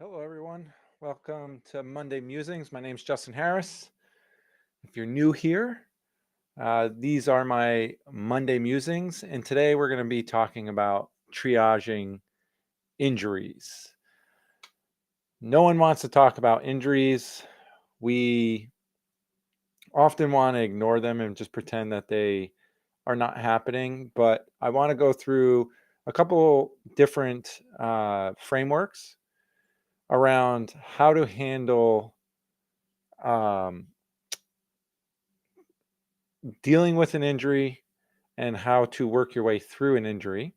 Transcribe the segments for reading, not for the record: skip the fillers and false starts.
Hello, everyone. Welcome to Monday Musings. My name's Justin Harris. If you're new here, these are my Monday Musings, and today we're going to be talking about triaging injuries. No one wants to talk about injuries. We often want to ignore them and just pretend that they are not happening, but I want to go through a couple different frameworks around how to handle um, dealing with an injury and how to work your way through an injury.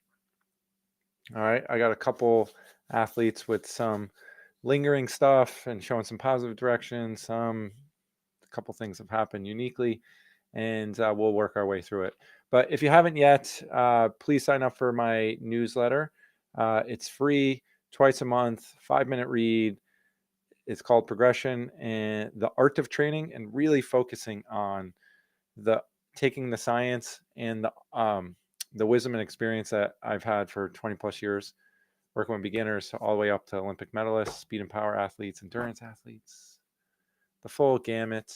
All right, I got a couple athletes with some lingering stuff and showing some positive direction. A couple things have happened uniquely, and we'll work our way through it. But if you haven't yet, please sign up for my newsletter. It's free, twice a month, 5-minute read. It's called Progression and the Art of Training, and really focusing on the taking the science and the wisdom and experience that I've had for 20 plus years working with beginners all the way up to Olympic medalists, speed and power athletes, endurance athletes, the full gamut.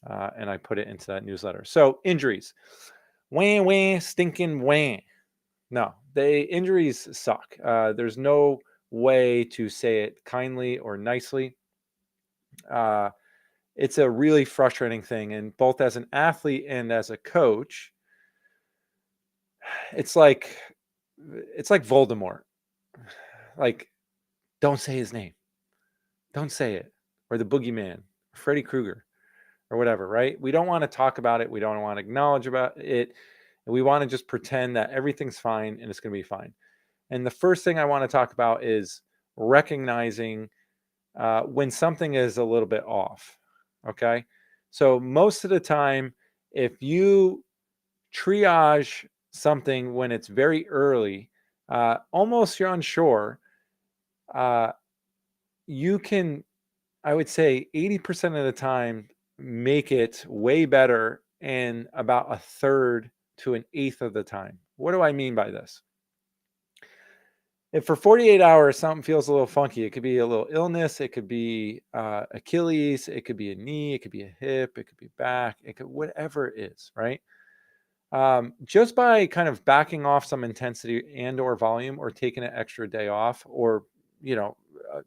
And I put it into that newsletter. So injuries, wah, stinking wah. No, injuries suck. There's no way to say it kindly or nicely. It's a really frustrating thing. And both as an athlete and as a coach, it's like Voldemort. Like, don't say his name. Don't say it. Or the boogeyman, Freddy Krueger, or whatever, right? We don't want to talk about it. We don't want to acknowledge about it. We want to just pretend that everything's fine and it's going to be fine. And the first thing I want to talk about is recognizing when something is a little bit off. Okay. So most of the time, if you triage something when it's very early, almost you're unsure, you can, I would say 80% of the time, make it way better in about a third to an eighth of the time. What do I mean by this? If for 48 hours something feels a little funky, it could be a little illness, it could be Achilles, it could be a knee, it could be a hip, it could be back, it could whatever it is, right? Just by kind of backing off some intensity and or volume, or taking an extra day off, or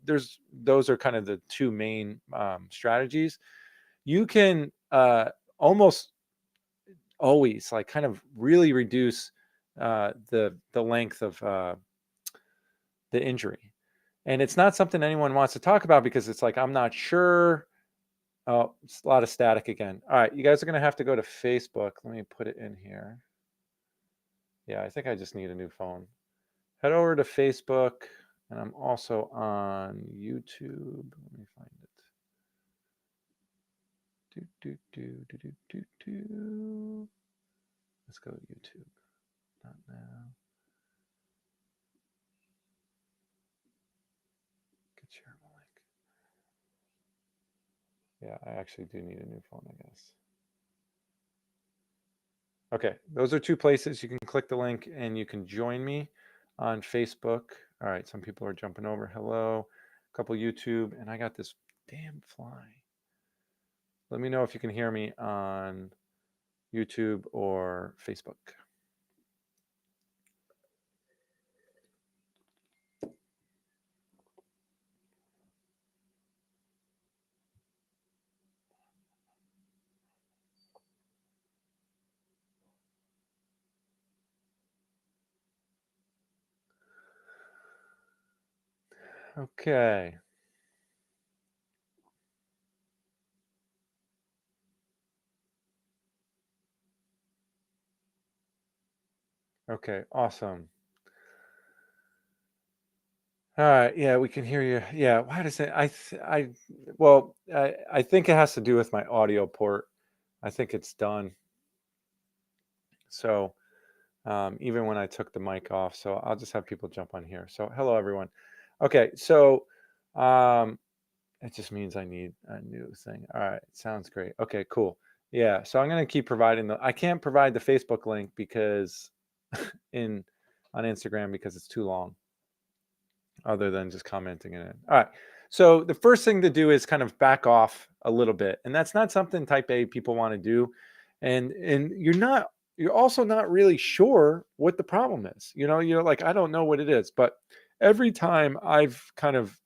those are kind of the two main strategies. You can almost always like kind of really reduce the length of the injury. And it's not something anyone wants to talk about because it's like, I'm not sure. Oh, it's a lot of static again. All right, you guys are going to have to go to Facebook. Let me put it in here. Yeah, I think I just need a new phone. Head over to Facebook, and I'm also on YouTube. Let me find it. Let's go to YouTube. Not now. Get share my link. Yeah, I actually do need a new phone, I guess. Okay, those are two places. You can click the link and you can join me on Facebook. All right, some people are jumping over. Hello, a couple YouTube, and I got this damn fly. Let me know if you can hear me on YouTube or Facebook. Okay. Okay, awesome. All right, yeah, we can hear you. Yeah, why does it? I think it has to do with my audio port. I think it's done. So even when I took the mic off, so I'll just have people jump on here. So hello, everyone. Okay, so it just means I need a new thing. All right, sounds great. Okay, cool. Yeah, so I'm gonna keep providing I can't provide the Facebook link because on Instagram because it's too long. other than just commenting it in. All right. So the first thing to do is kind of back off a little bit. And that's not something type A people want to do. And you're also not really sure what the problem is. You're like, I don't know what it is. But every time I've kind of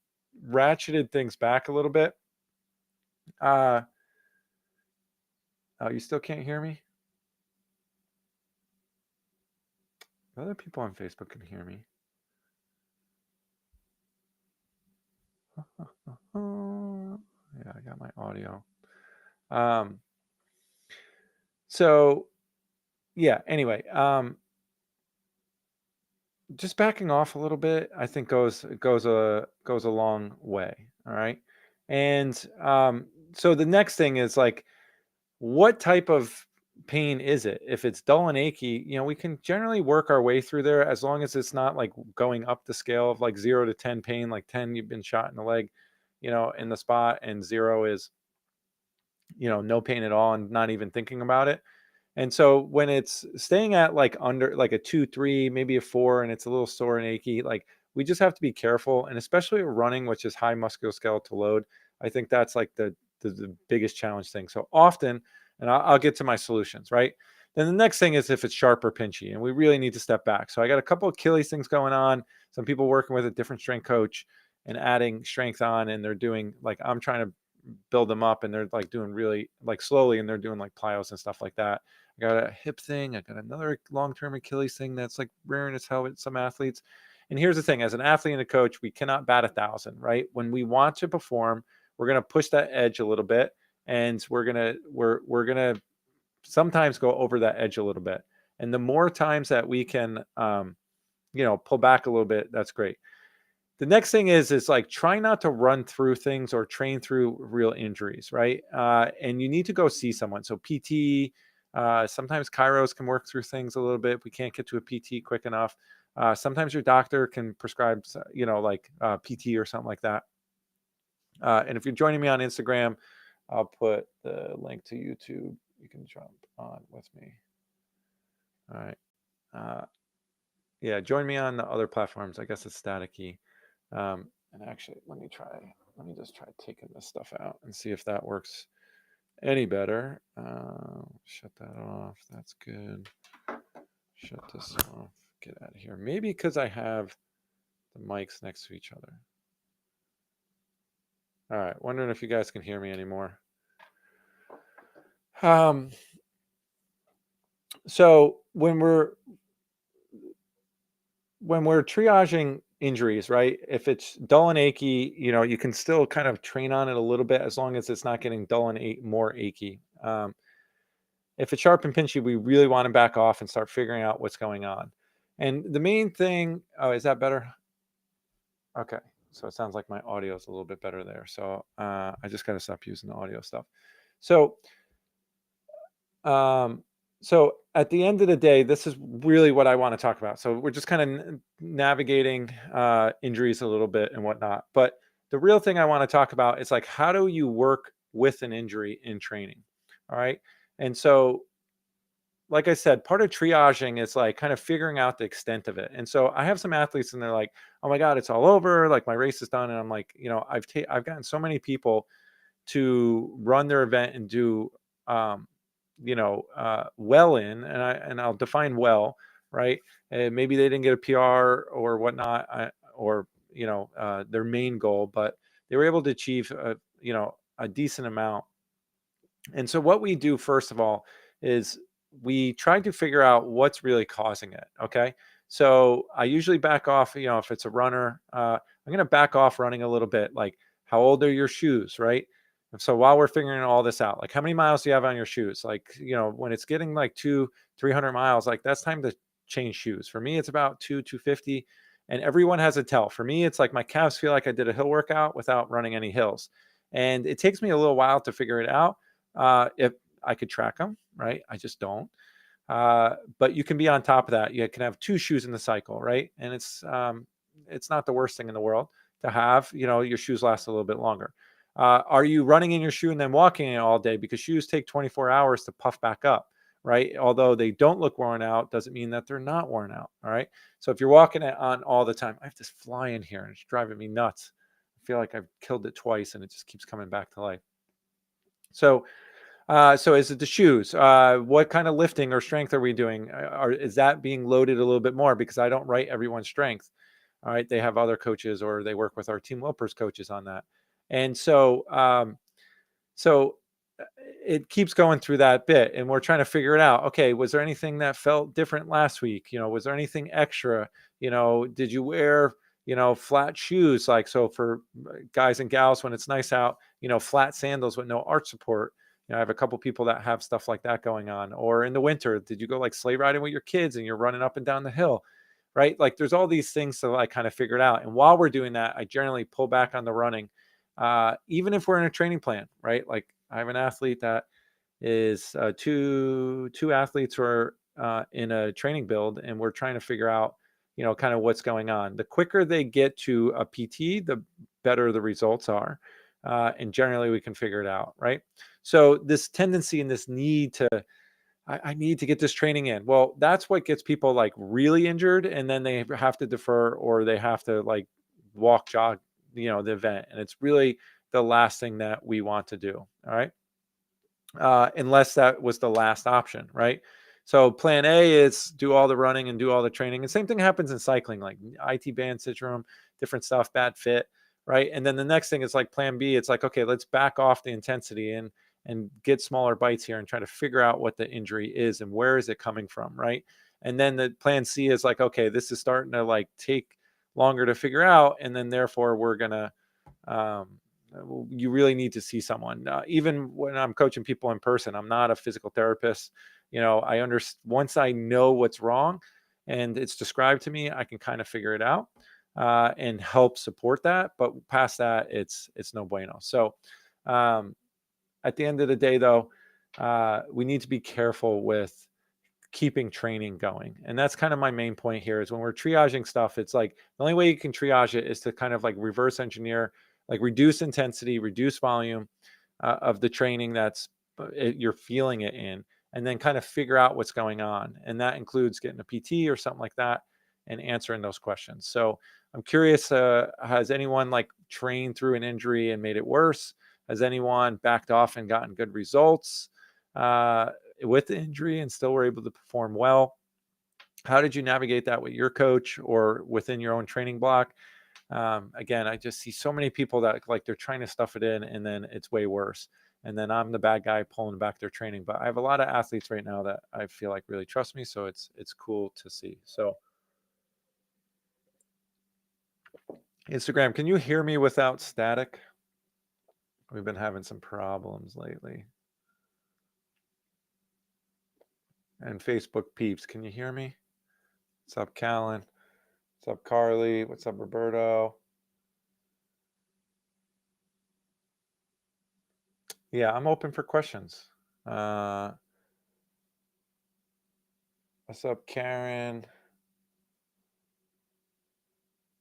ratcheted things back a little bit, oh, you still can't hear me? Other people on Facebook can hear me. Yeah, I got my audio. So yeah, anyway, just backing off a little bit, I think goes a long way. All right. And so the next thing is like, what type of pain is it? If it's dull and achy, we can generally work our way through there as long as it's not like going up the scale of like 0 to 10 pain, like 10, you've been shot in the leg, in the spot, and 0 is, no pain at all and not even thinking about it. And so when it's staying at like under like a 2, 3, maybe a 4, and it's a little sore and achy, like we just have to be careful. And especially running, which is high musculoskeletal load, I think that's like the biggest challenge thing. So often, and I'll get to my solutions, right? Then the next thing is if it's sharp or pinchy, and we really need to step back. So I got a couple of Achilles things going on. Some people working with a different strength coach and adding strength on, and they're doing like, I'm trying to build them up, and they're like doing really like slowly, and they're doing like plyos and stuff like that. I got a hip thing. I got another long-term Achilles thing that's like rare as hell with some athletes. And here's the thing: as an athlete and a coach, we cannot bat 1,000, right? When we want to perform, we're gonna push that edge a little bit, and we're gonna sometimes go over that edge a little bit. And the more times that we can, pull back a little bit, that's great. The next thing is like try not to run through things or train through real injuries, right? And you need to go see someone. So PT, sometimes chiros can work through things a little bit if we can't get to a PT quick enough. Sometimes your doctor can prescribe, like PT or something like that. And if you're joining me on Instagram, I'll put the link to YouTube. You can jump on with me. All right. Yeah, join me on the other platforms. I guess it's staticky. And actually, let me just try taking this stuff out and see if that works any better. Shut that off. That's good. Shut this off. Get out of here. Maybe because I have the mics next to each other. All right. Wondering if you guys can hear me anymore. So when we're triaging injuries, right? If it's dull and achy, you can still kind of train on it a little bit as long as it's not getting dull and more achy. If it's sharp and pinchy, we really want to back off and start figuring out what's going on. And the main thing, oh, is that better? Okay. So it sounds like my audio is a little bit better there. So I just got to stop using the audio stuff. So, so at the end of the day, this is really what I want to talk about. So we're just kind of navigating injuries a little bit and whatnot. But the real thing I want to talk about is like, how do you work with an injury in training? All right. And so, like I said, part of triaging is like kind of figuring out the extent of it. And so I have some athletes and they're like, oh my God, it's all over. Like my race is done. And I'm like, I've gotten so many people to run their event and do, well in, and I'll define well, right? And maybe they didn't get a PR or whatnot, or their main goal, but they were able to achieve a decent amount. And so what we do first of all is we try to figure out what's really causing it. Okay. So I usually back off, if it's a runner, I'm going to back off running a little bit. Like, how old are your shoes, right? And so while we're figuring all this out, like how many miles do you have on your shoes? Like, when it's getting like 300 miles, like that's time to change shoes. For me, it's about 250. And everyone has a tell. For me, it's like my calves feel like I did a hill workout without running any hills. And it takes me a little while to figure it out. If I could track them, right? I just don't. But you can be on top of that. You can have 2 shoes in the cycle, right? And it's not the worst thing in the world to have. Your shoes last a little bit longer. Are you running in your shoe and then walking in it all day? Because shoes take 24 hours to puff back up, right? Although they don't look worn out, doesn't mean that they're not worn out. All right. So if you're walking it on all the time, I have this fly in here and it's driving me nuts. I feel like I've killed it twice and it just keeps coming back to life. So, so is it the shoes? What kind of lifting or strength are we doing? Is that being loaded a little bit more? Because I don't write everyone's strength. All right. They have other coaches or they work with our Team Whoopers coaches on that. And so it keeps going through that bit and we're trying to figure it out. Okay, was there anything that felt different last week? Was there anything extra? Did you wear, flat shoes? Like, so for guys and gals, when it's nice out, flat sandals with no arch support. I have a couple people that have stuff like that going on. Or in the winter, did you go like sleigh riding with your kids and you're running up and down the hill? Right? Like there's all these things to like kind of figure it out. And while we're doing that, I generally pull back on the running, even if we're in a training plan, right? Like I have an athlete that is two athletes who are in a training build, and we're trying to figure out, kind of what's going on. The quicker they get to a PT, the better the results are, and generally we can figure it out, right? So this tendency and this need to, I need to get this training in. Well, that's what gets people like really injured, and then they have to defer or they have to like walk, jog, the event, and it's really the last thing that we want to do. All right. Unless that was the last option, right? So plan A is do all the running and do all the training. And same thing happens in cycling, like IT band syndrome, different stuff, bad fit, right? And then the next thing is like plan B. It's like, okay, let's back off the intensity and get smaller bites here and try to figure out what the injury is and where is it coming from, right? And then the plan C is like, okay, this is starting to like take longer to figure out, and then therefore we're gonna um, you really need to see someone. Even when I'm coaching people in person, I'm not a physical therapist. I understand once I know what's wrong and it's described to me, I can kind of figure it out and help support that. But past that, it's no bueno. So um, at the end of the day, though, we need to be careful with keeping training going. And that's kind of my main point here is when we're triaging stuff, it's like the only way you can triage it is to kind of like reverse engineer, like reduce intensity, reduce volume of the training you're feeling it in, and then kind of figure out what's going on. And that includes getting a PT or something like that and answering those questions. So I'm curious, has anyone like trained through an injury and made it worse? Has anyone backed off and gotten good results? With the injury and still were able to perform well? How did you navigate that with your coach or within your own training block? Again, I just see so many people that like they're trying to stuff it in and then it's way worse. And then I'm the bad guy pulling back their training. But I have a lot of athletes right now that I feel like really trust me. So it's cool to see. So Instagram, can you hear me without static? We've been having some problems lately. And Facebook peeps, can you hear me? What's up, Callan? What's up, Carly? What's up, Roberto? Yeah, I'm open for questions. What's up, Karen?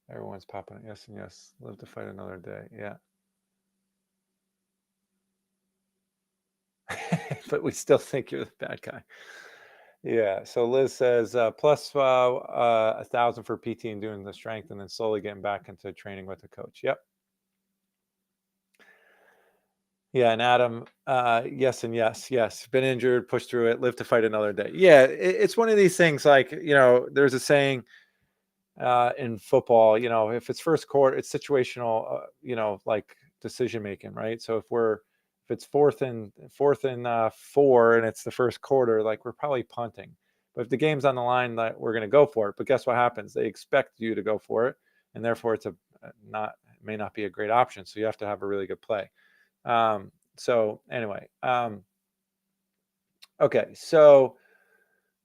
Everyone's popping. Yes and yes. Live to fight another day. Yeah. But we still think you're the bad guy. Yeah. So Liz says plus 1,000 for PT and doing the strength, and then slowly getting back into training with the coach. Yep. Yeah, and Adam, yes and yes, yes. Been injured, pushed through it, live to fight another day. Yeah, it's one of these things. Like there's a saying in football. If it's first quarter, it's situational. Like decision making, right? So if it's fourth and 4 and it's the first quarter, like we're probably punting. But if the game's on the line, that we're going to go for it. But guess what happens? They expect you to go for it, and therefore it's not may not be a great option. So you have to have a really good play. So anyway, okay. So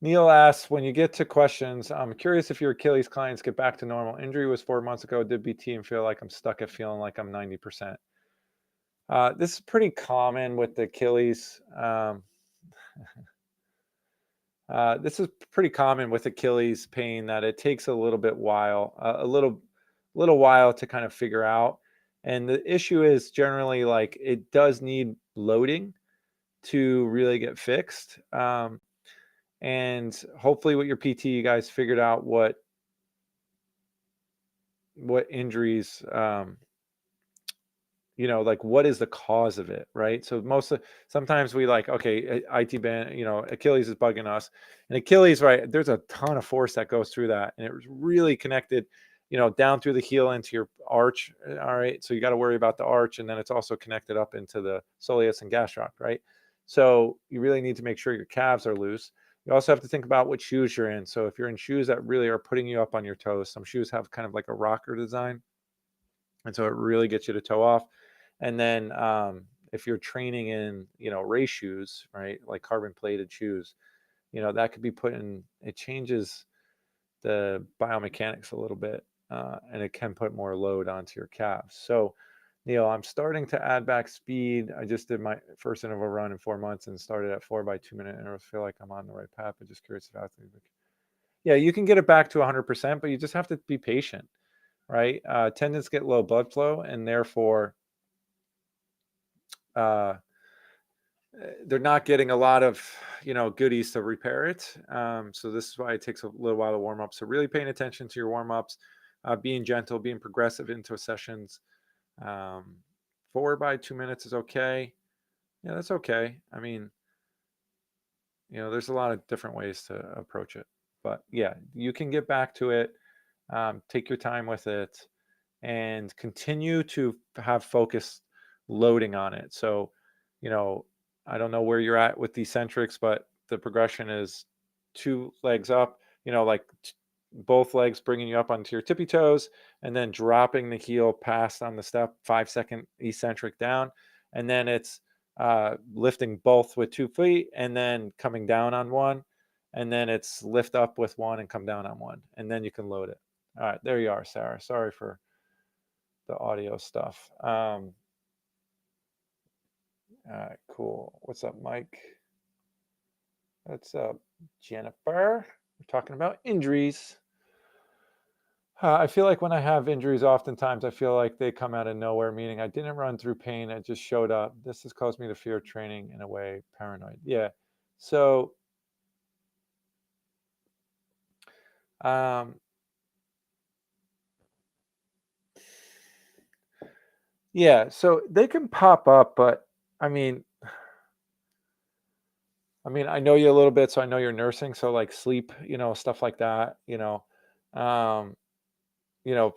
Neil asks, when you get to questions, I'm curious if your Achilles clients get back to normal. Injury was 4 months ago. Did BT and feel like I'm stuck at feeling like I'm 90%. This is pretty common with the Achilles. This is pretty common with Achilles pain that it takes a little while to kind of figure out. And the issue is generally like it does need loading to really get fixed. And hopefully with your PT, you guys figured out what injuries, like what is the cause of it, right? So sometimes we like, okay, IT band, Achilles is bugging us, and Achilles, right? There's a ton of force that goes through that, and it was really connected, down through the heel into your arch. All right, so you got to worry about the arch, and then it's also connected up into the soleus and gastroc, right? So you really need to make sure your calves are loose. You also have to think about what shoes you're in. So if you're in shoes that really are putting you up on your toes, some shoes have kind of like a rocker design, and so it really gets you to toe off. And then if you're training in, race shoes, right, like carbon plated shoes, that could be put in, it changes the biomechanics a little bit, and it can put more load onto your calves. So, Neil, I'm starting to add back speed. I just did my first interval run in 4 months and started at 4 by 2 minute intervals. I feel like I'm on the right path, but just curious about it. Yeah, you can get it back to 100%, but you just have to be patient, right? Tendons get low blood flow, and therefore, uh, they're not getting a lot of goodies to repair it. So this is why it takes a little while to warm up. So really paying attention to your warm ups, being gentle, being progressive into sessions. 4 by 2 minutes is okay. Yeah, that's okay. I mean, there's a lot of different ways to approach it, but yeah, you can get back to it. Take your time with it, and continue to have focused loading on it. So, I don't know where you're at with the eccentrics, but the progression is 2 legs up, like both legs bringing you up onto your tippy toes, and then dropping the heel past on the step, 5-second eccentric down. And then it's lifting both with 2 feet and then coming down on one. And then it's lift up with one and come down on one. And then you can load it. All right, there you are, Sarah. Sorry for the audio stuff. All right, cool. What's up, Mike? What's up, Jennifer? We're talking about injuries. I feel like when I have injuries, oftentimes I feel like they come out of nowhere, meaning I didn't run through pain, it just showed up. This has caused me to fear training in a way, paranoid. Yeah. So, um, yeah, so they can pop up, but I mean, I know you a little bit, so I know you're nursing, so like sleep, stuff like that, Um,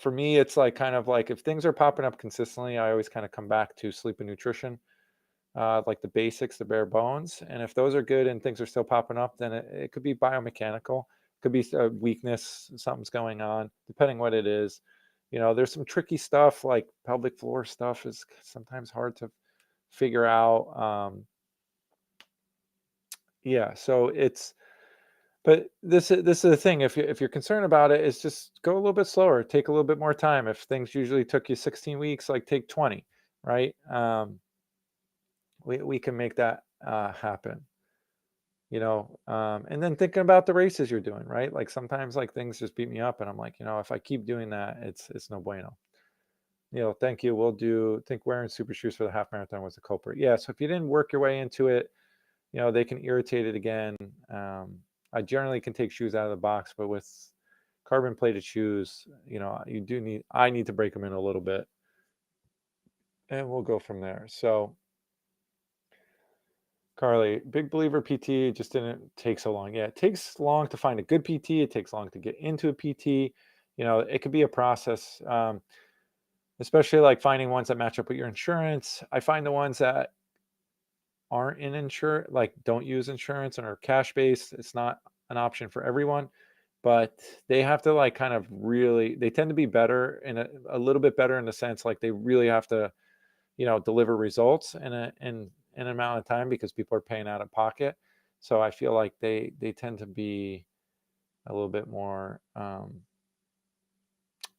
for me, it's like kind of like if things are popping up consistently, I always kind of come back to sleep and nutrition, like the basics, the bare bones. And if those are good and things are still popping up, then it could be biomechanical, could be a weakness, something's going on, depending what it is. There's some tricky stuff like pelvic floor stuff is sometimes hard to figure out. Yeah, so but this is the thing. If you're concerned about it, is just go a little bit slower, take a little bit more time. If things usually took you 16 weeks, like take 20, right? We can make that happen. And then thinking about the races you're doing, right? Like sometimes like things just beat me up, and I'm like, if I keep doing that, it's no bueno. Thank you. Think wearing super shoes for the half marathon was the culprit. Yeah. So if you didn't work your way into it, they can irritate it again. I generally can take shoes out of the box, but with carbon plated shoes, I need to break them in a little bit, and we'll go from there. So, Carly, big believer PT, just didn't take so long. Yeah, it takes long to find a good PT. It takes long to get into a PT. It could be a process, especially like finding ones that match up with your insurance. I find the ones that aren't in insure, like don't use insurance and are cash based, it's not an option for everyone, but they have to like kind of really, they tend to be better in a little bit better in the sense like they really have to deliver results in an amount of time because people are paying out of pocket. So I feel like they tend to be a little bit more,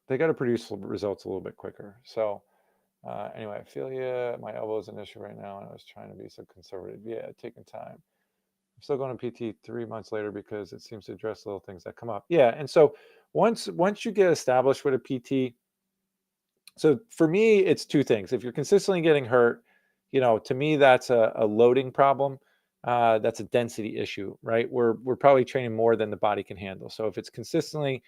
they got to produce results a little bit quicker. So anyway, I feel you. My elbow is an issue right now, and I was trying to be so conservative. Yeah, taking time. I'm still going to PT 3 months later because it seems to address little things that come up. Yeah, and so once you get established with a PT, so for me, it's two things. If you're consistently getting hurt, to me that's a loading problem. that's a density issue, right? We're probably training more than the body can handle. So if it's consistently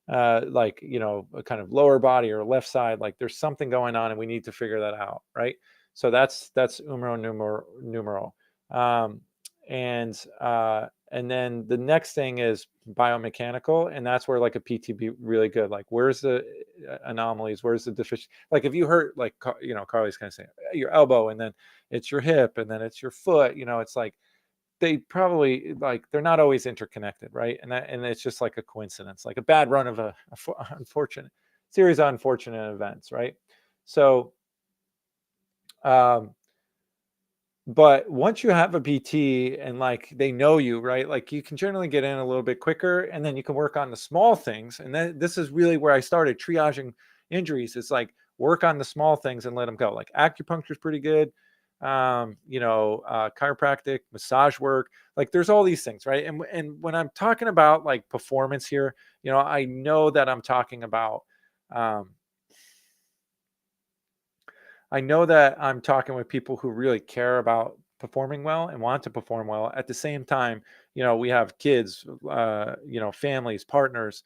like, a kind of lower body or left side, like there's something going on and we need to figure that out, right? So that's numero. Um, and then the next thing is biomechanical, and that's where like a PT be really good. Like, where's the anomalies? Where's the deficiency? Like, if you hurt, like, Carly's kind of saying your elbow, and then it's your hip, and then it's your foot. It's like they probably, like, they're not always interconnected, right? And it's just like a coincidence, like a bad run of a unfortunate series of unfortunate events, right? So um but once you have a PT and like they know you, right? Like, you can generally get in a little bit quicker, and then you can work on the small things. And then this is really where I started triaging injuries. It's like, work on the small things and let them go. Like, acupuncture is pretty good. Chiropractic, massage work. Like, there's all these things, right? And when I'm talking about like performance here, I know that I'm talking about um, I know that I'm talking with people who really care about performing well and want to perform well. At the same time, we have kids, families, partners,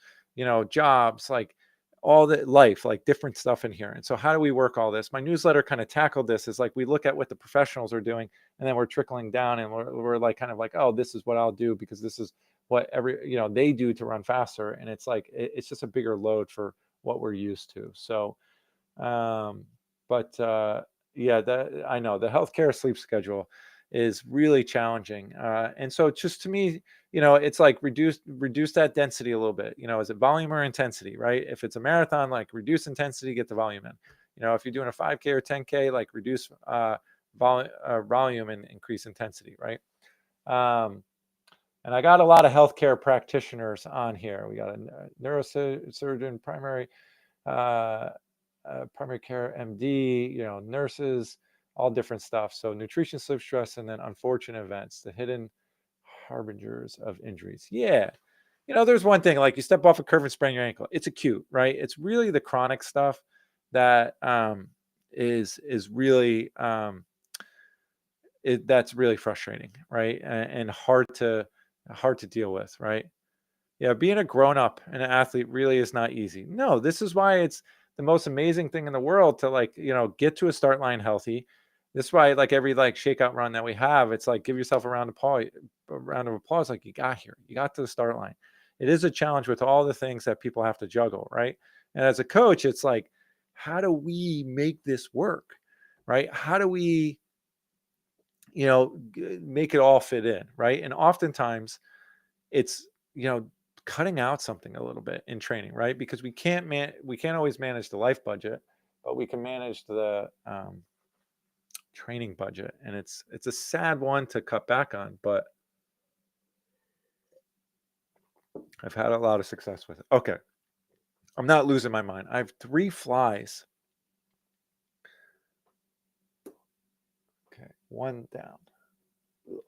jobs, like all the life, like different stuff in here. And so, how do we work all this? My newsletter kind of tackled this, is like, we look at what the professionals are doing, and then we're trickling down, and we're like, kind of like, oh, this is what I'll do because this is what they do to run faster. And it's like, it's just a bigger load for what we're used to. So, um, but yeah, that I know the healthcare sleep schedule is really challenging. And so, just to me, it's like, reduce that density a little bit. Is it volume or intensity, right? If it's a marathon, like, reduce intensity, get the volume in. If you're doing a 5K or 10K, like, reduce volume and increase intensity, right? Um, and I got a lot of healthcare practitioners on here. We got a neurosurgeon, uh, primary care MD, nurses, all different stuff. So nutrition, sleep, stress, and then unfortunate events, the hidden harbingers of injuries. Yeah. There's one thing, like, you step off a curve and sprain your ankle. It's acute, right? It's really the chronic stuff that is really that's really frustrating, right? And hard to deal with, right? Yeah, being a grown up and an athlete really is not easy. No, this is why it's the most amazing thing in the world to, like, get to a start line healthy. This is why, like, every like shakeout run that we have, it's like, give yourself a round of applause. Like, you got here, you got to the start line. It is a challenge with all the things that people have to juggle, right? And as a coach, it's like, how do we make this work, right? How do we, make it all fit in, right? And oftentimes it's, cutting out something a little bit in training, right? Because we can't always manage the life budget, but we can manage the training budget. And it's a sad one to cut back on, but I've had a lot of success with it. Okay, I'm not losing my mind. I have 3 flies. Okay, 1 down. Ugh.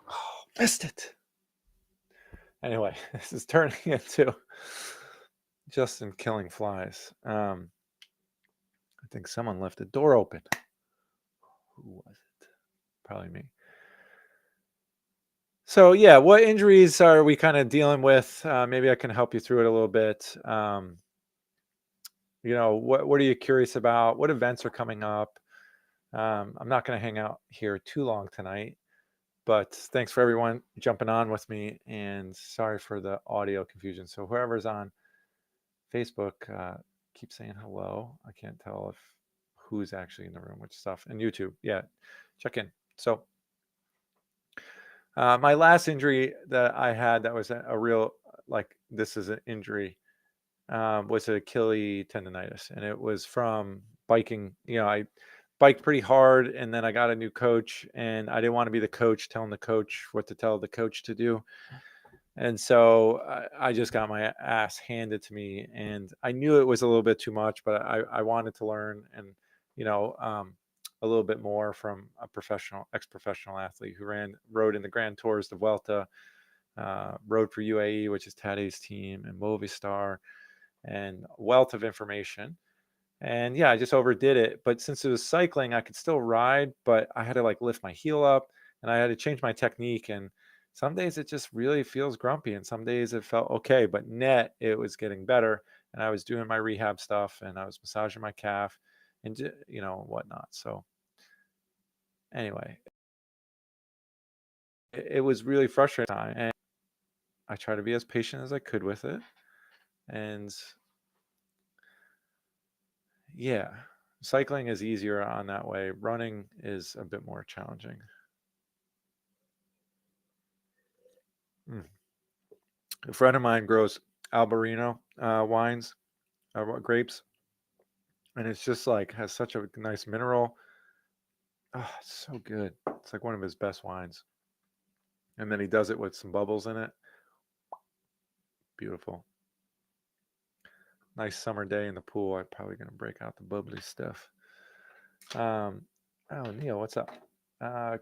Oh, missed it. Anyway, this is turning into Justin killing flies. I think someone left the door open. Who was it? Probably me. So yeah, what injuries are we kind of dealing with? Maybe I can help you through it a little bit. What are you curious about? What events are coming up? I'm not going to hang out here too long tonight, but thanks for everyone jumping on with me, and sorry for the audio confusion. So whoever's on Facebook, keep saying hello. I can't tell if who's actually in the room, which stuff. And YouTube, yeah, check in. So my last injury that I had, that was a real, like, this is an injury, was Achilles tendonitis. And it was from biking. I biked pretty hard, and then I got a new coach, and I didn't want to be the coach telling the coach what to tell the coach to do. And so I just got my ass handed to me, and I knew it was a little bit too much, but I wanted to learn, and, a little bit more from a ex-professional athlete who rode in the Grand Tours, the Vuelta, rode for UAE, which is Tade's team, and Movistar, and wealth of information. And yeah, I just overdid it. But since it was cycling, I could still ride, but I had to like lift my heel up and I had to change my technique. And some days it just really feels grumpy, and some days it felt okay. But net, it was getting better. And I was doing my rehab stuff and I was massaging my calf and, whatnot. So anyway, it was really frustrating time. And I tried to be as patient as I could with it. And yeah, cycling is easier on that way. Running is a bit more challenging. Mm. A friend of mine grows Albarino wines, grapes, and it's just like has such a nice mineral. Oh, it's so good. It's like one of his best wines. And then he does it with some bubbles in it. Beautiful. Nice summer day in the pool. I'm probably gonna break out the bubbly stuff. Um, oh, Neil, what's up?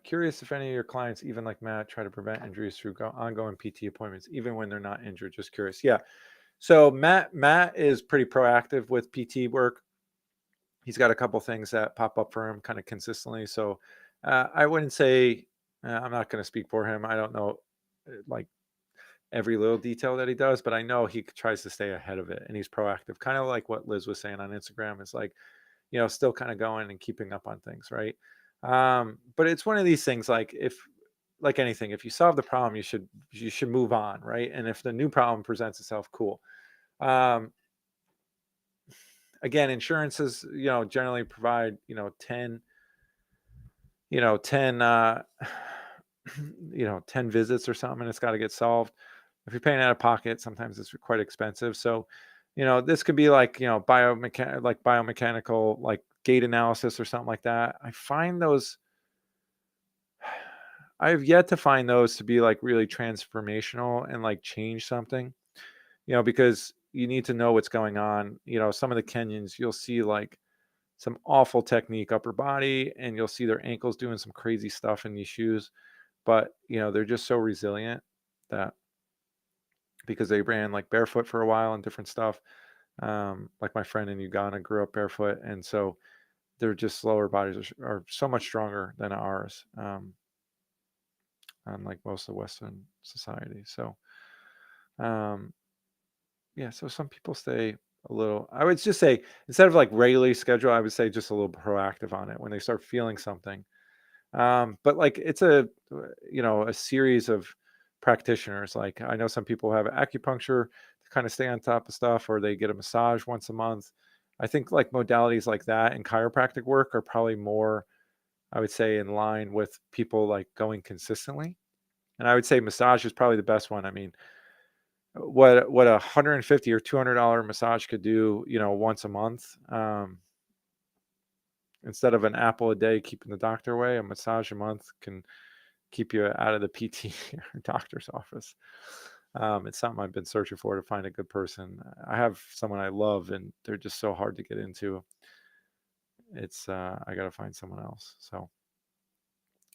Curious if any of your clients, even like Matt, try to prevent injuries through ongoing PT appointments, even when they're not injured. Just curious. Yeah. So Matt is pretty proactive with PT work. He's got a couple things that pop up for him kind of consistently. So I wouldn't say I'm not going to speak for him. I don't know like every little detail that he does, but I know he tries to stay ahead of it and he's proactive. Kind of like what Liz was saying on Instagram. Is like, still kind of going and keeping up on things, right? But it's one of these things like if like anything, if you solve the problem, you should move on, right? And if the new problem presents itself, cool. Um, Again, insurances, generally provide, 10, 10, 10 visits or something, and it's got to get solved. If you're paying out of pocket, sometimes it's quite expensive. So, this could be like, biomechanical, like gait analysis or something like that. I've yet to find those to be like really transformational and like change something, because you need to know what's going on. Some of the Kenyans, you'll see like some awful technique upper body, and you'll see their ankles doing some crazy stuff in these shoes. But, they're just so resilient that because they ran like barefoot for a while and different stuff. Like my friend in Uganda grew up barefoot. And so they're just lower bodies are so much stronger than ours, unlike most of Western society. So, um, yeah, so some people stay a little, I would just say, instead of like regularly schedule, I would say just a little proactive on it when they start feeling something. But like it's a series of practitioners. Like I know some people have acupuncture to kind of stay on top of stuff, or they get a massage once a month. I think like modalities like that and chiropractic work are probably more, I would say, in line with people like going consistently. And I would say massage is probably the best one. I mean, what a $150 or $200 massage could do, once a month, instead of an apple a day keeping the doctor away, a massage a month can keep you out of the PT or doctor's office. It's something I've been searching for to find a good person. I have someone I love, and they're just so hard to get into. It's I got to find someone else. So,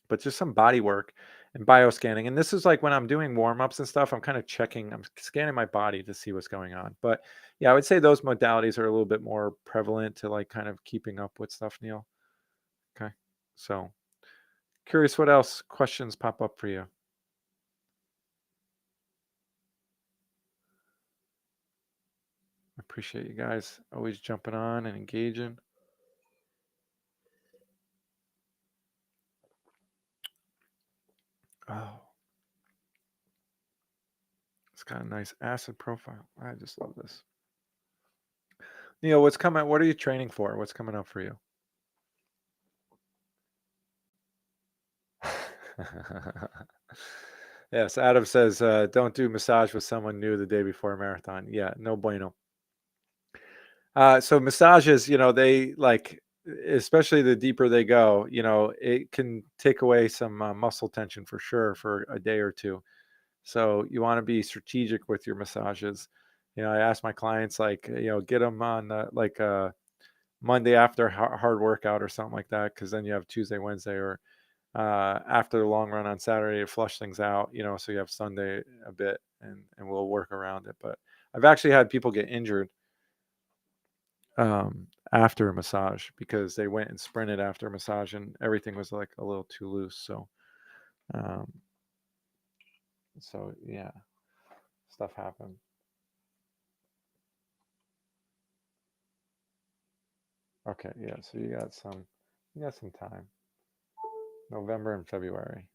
but just some body work and bioscanning. And this is like when I'm doing warm ups and stuff, I'm kind of checking, I'm scanning my body to see what's going on. But yeah, I would say those modalities are a little bit more prevalent to like kind of keeping up with stuff, Neil. Okay. So curious what else questions pop up for you. I appreciate you guys always jumping on and engaging. Oh, it's got a nice acid profile. I just love this. Neil, what's coming? What are you training for? What's coming up for you? Yes, Adam says, don't do massage with someone new the day before a marathon. Yeah, no bueno. So massages, they like, especially the deeper they go, it can take away some muscle tension for sure for a day or two. So you want to be strategic with your massages. I ask my clients like, get them on like Monday after hard workout or something like that, because then you have Tuesday, Wednesday, or after the long run on Saturday to flush things out. So you have Sunday a bit, and we'll work around it. But I've actually had people get injured after a massage because they went and sprinted after a massage and everything was like a little too loose. Um, so yeah, stuff happened. Okay, yeah. So you got some time. November and February.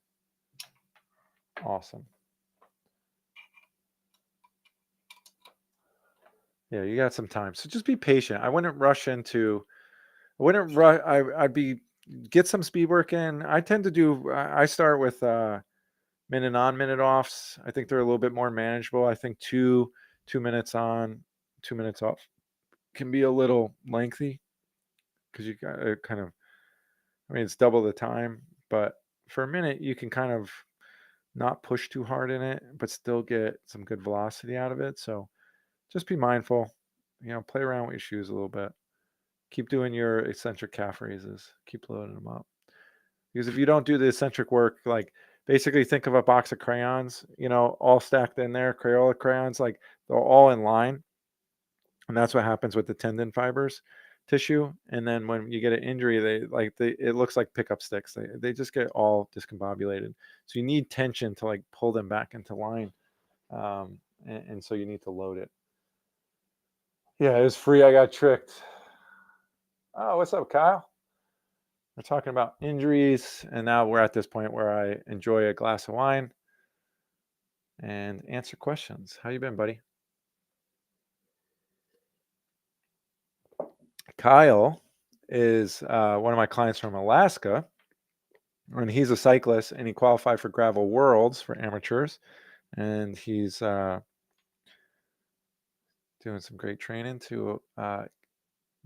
Awesome. Yeah, you got some time. So just be patient. I wouldn't rush into. I wouldn't rush. I'd be get some speed work in. I tend to do. I start with minute on, minute offs. I think they're a little bit more manageable. I think 2 minutes on, 2 minutes off can be a little lengthy because you got to kind of. I mean, it's double the time, but for a minute you can kind of not push too hard in it, but still get some good velocity out of it. So just be mindful. Play around with your shoes a little bit. Keep doing your eccentric calf raises. Keep loading them up. Because if you don't do the eccentric work, like basically think of a box of crayons, all stacked in there, Crayola crayons, like they're all in line. And that's what happens with the tendon fibers tissue. And then when you get an injury, it looks like pickup sticks. They just get all discombobulated. So you need tension to like pull them back into line. And so you need to load it. Yeah, it was free. I got tricked. Oh, what's up, Kyle? We're talking about injuries, and now we're at this point where I enjoy a glass of wine and answer questions. How you been, buddy? Kyle is one of my clients from Alaska, and he's a cyclist, and he qualified for Gravel Worlds for amateurs, and he's doing some great training to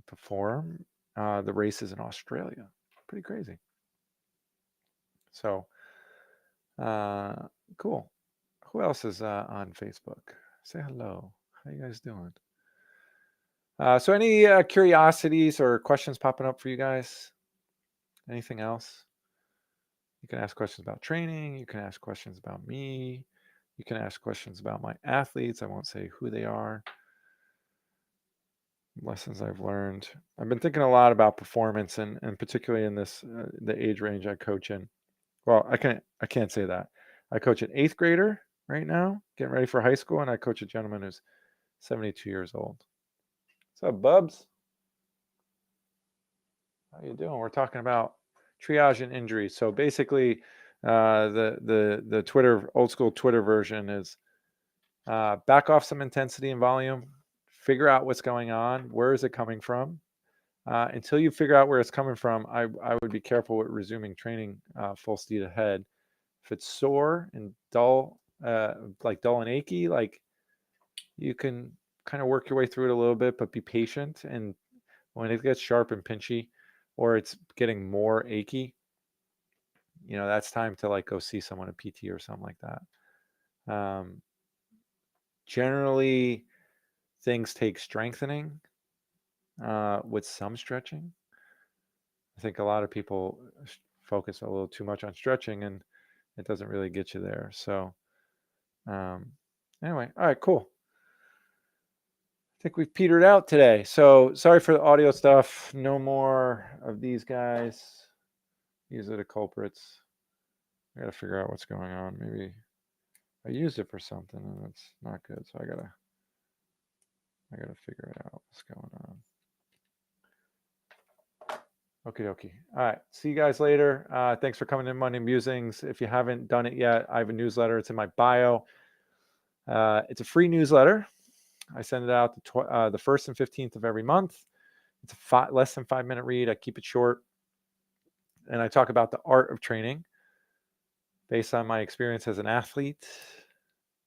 perform the races in Australia. Pretty crazy. So, cool. Who else is on Facebook? Say hello. How you guys doing? So any curiosities or questions popping up for you guys? Anything else? You can ask questions about training. You can ask questions about me. You can ask questions about my athletes. I won't say who they are. Lessons I've learned. I've been thinking a lot about performance and particularly in this the age range I coach in. Well, I can't say that. I coach an 8th grader right now, getting ready for high school, and I coach a gentleman who's 72 years old. What's up, Bubs? How you doing? We're talking about triaging injuries. So basically, the Twitter old school Twitter version is back off some intensity and volume, figure out what's going on, where is it coming from. Until you figure out where it's coming from, I would be careful with resuming training full speed ahead. If it's sore and dull, like dull and achy, like you can kind of work your way through it a little bit, but be patient. And when it gets sharp and pinchy, or it's getting more achy, that's time to like go see someone, a PT or something like that. Generally, things take strengthening with some stretching. I think a lot of people focus a little too much on stretching, and it doesn't really get you there. So, anyway, all right, cool. I think we've petered out today. So sorry for the audio stuff. No more of these guys. These are the culprits. I gotta figure out what's going on. Maybe I used it for something and it's not good. So I gotta figure it out. What's going on? Okie dokie. All right. See you guys later. Thanks for coming in Monday Musings. If you haven't done it yet, I have a newsletter. It's in my bio. It's a free newsletter. I send it out the 1st and 15th of every month. It's a less than 5-minute read. I keep it short. And I talk about the art of training based on my experience as an athlete,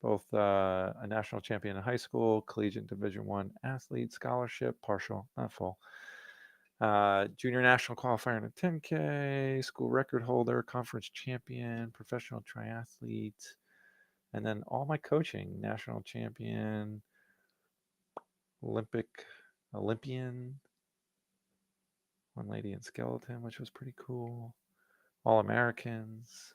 both a national champion in high school, collegiate Division I athlete, scholarship, partial, not full, junior national qualifier in a 10K, school record holder, conference champion, professional triathlete, and then all my coaching, national champion, Olympian, one lady in skeleton, which was pretty cool, all Americans,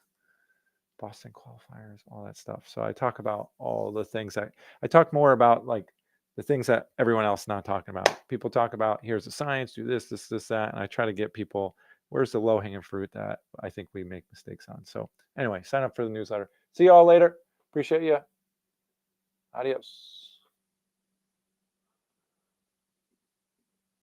Boston qualifiers, all that stuff. So I talk about all the things I talk more about like the things that everyone else is not talking about. People talk about, here's the science, do this, this, this, that. And I try to get people, where's the low hanging fruit that I think we make mistakes on. So anyway, sign up for the newsletter. See you all later. Appreciate you. Adios.